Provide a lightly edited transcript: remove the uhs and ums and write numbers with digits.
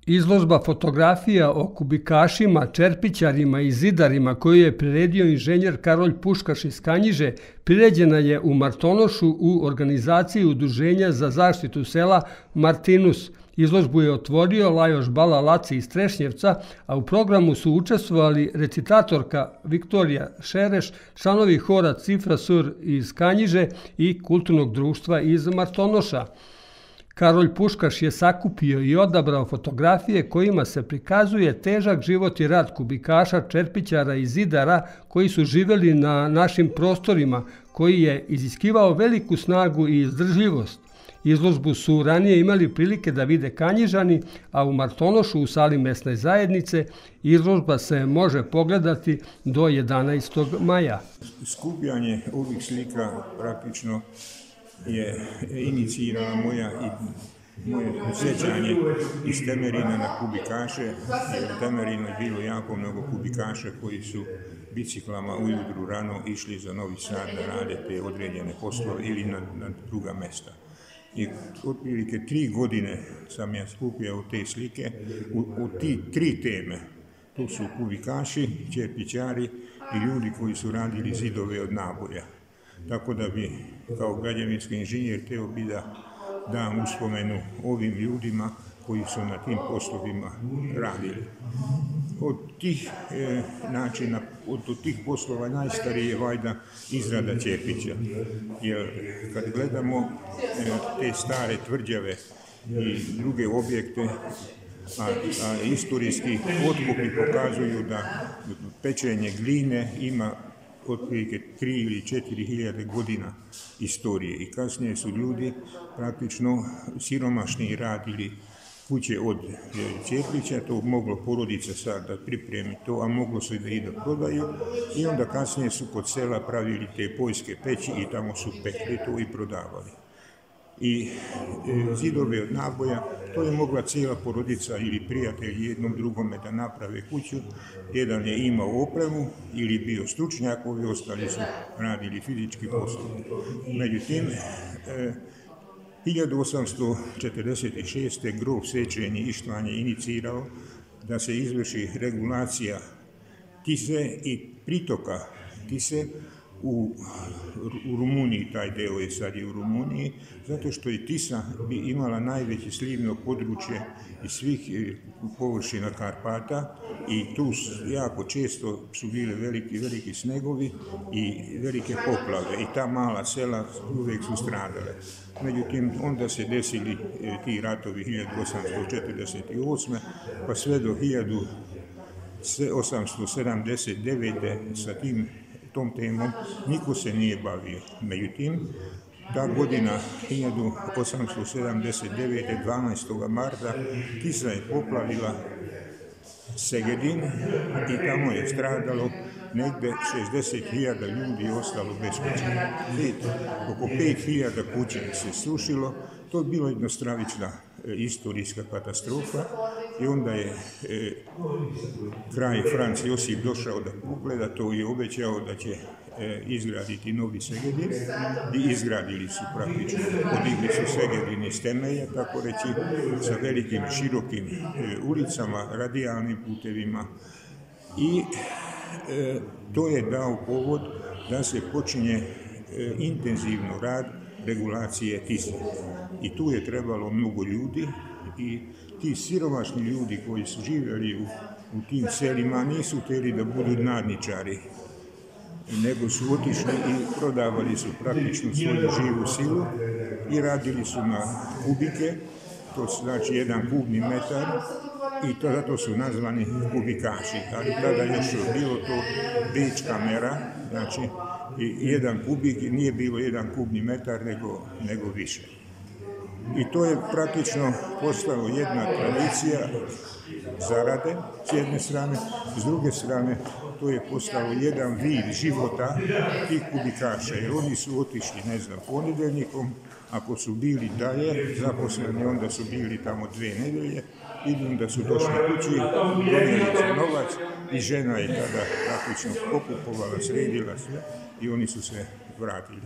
Izložba fotografija o kubikašima, čerpićarima i zidarima koju je priredio inženjer Karolj Puškaš iz Kanjiže priređena je u Martonošu u organizaciji Udruženja za zaštitu sela Martinus. Izložbu je otvorio Lajoš Bala Laci iz Trešnjevca, a u programu su učestvovali recitatorka Viktorija Šereš, članovi hora Cifra Sur iz Kanjiže i kulturnog društva iz Martonoša. Karolj Puškaš je sakupio i odabrao fotografije kojima se prikazuje težak život i rad kubikaša, čerpićara i zidara koji su živjeli na našim prostorima, koji je iziskivao veliku snagu i izdržljivost. Izložbu su ranije imali prilike da vide Kanjižani, a u Martonošu u sali mesne zajednice izložba se može pogledati do 11. maja. Skupljanje ovih slika praktično je inicirala moje sjećanje iz Temerina na kubikaše, jer u Temerinu je bilo jako mnogo kubikaša koji su biciklama ujutru rano išli za Novi Sad da rade te određene poslove ili na druga mesta. I otprilike 3 godine sam ja skupljao te slike u 3 teme. To su kubikaši, čerpićari i ljudi koji su radili zidove od naboja. Tako da bi kao građevinski inženjer htio bi da dam uspomenu ovim ljudima koji su na tim poslovima radili. Od tih načina, od tih poslova najstariji je valjda izrada čerpića. Jer kad gledamo te stare tvrđave i druge objekte, a istorijski otkupi pokazuju da pečenje gline ima otprilike 3 ili 4 hiljade godina istorije i kasnije su ljudi praktično siromašni radili kuće od čerpića, to moglo porodica sad da pripremi to, a moglo se da i da prodaju i onda kasnije su kod sela pravili te poljske peći i tamo su pekli to i prodavali. I zidove od naboja, to je mogla cijela porodica ili prijatelji jednom drugome da naprave kuću. Jedan je imao opremu ili bio stručnjak, ovi ostali su radili fizički posao. Međutim, 1846. grof Sečenji Ištvan je inicirao da se izvrši regulacija Tise i pritoka Tise u Rumuniji, taj deo je sad i u Rumuniji, zato što je Tisa bi imala najveće slivno područje iz svih površina Karpata i tu jako često su bile veliki snegovi i velike poplave i ta mala sela uvijek su stradale. Međutim, onda se desili ti ratovi 1848. pa sve do 1879. sa tom temom niko se nije bavio. Međutim, ta godina 1879. 12. marta Tisa je poplavila Segedin i tamo je stradalo negde 60.000 ljudi ostalo bez kuće. Oko 5.000 kuća se srušilo, to je bilo jedna stravična istorijska katastrofa i onda je kralj Franc Josip došao da pogleda to i obećao da će izgraditi novi Segedin i izgradili su praktično. Podigli su Segedin iz temelja, tako reći, sa velikim širokim ulicama, radijalnim putevima i to je dao povod da se počinje intenzivno rad regulacije Tise. I tu je trebalo mnogo ljudi i ti siromašni ljudi koji su živjeli u tim selima nisu htjeli da budu nadničari, nego su otišli i prodavali su praktično svoju živu silu i radili su na kubike, to znači 1 kubni metar i zato su nazvani kubikaši, ali tada još je bilo to bečka mera, znači 1 kubik nije bilo 1 kubni metar nego više. I to je praktično postalo jedna tradicija zarade s jedne strane, s druge strane to je postalo jedan vid života tih kubikaša, jer oni su otišli, ponedeljnikom, ako su bili dalje zaposleni, onda su bili tamo 2 nedelje, i onda su došli kući, donijeli se novac i žena je tada praktično pokupovala, sredila sve i oni su se vratili.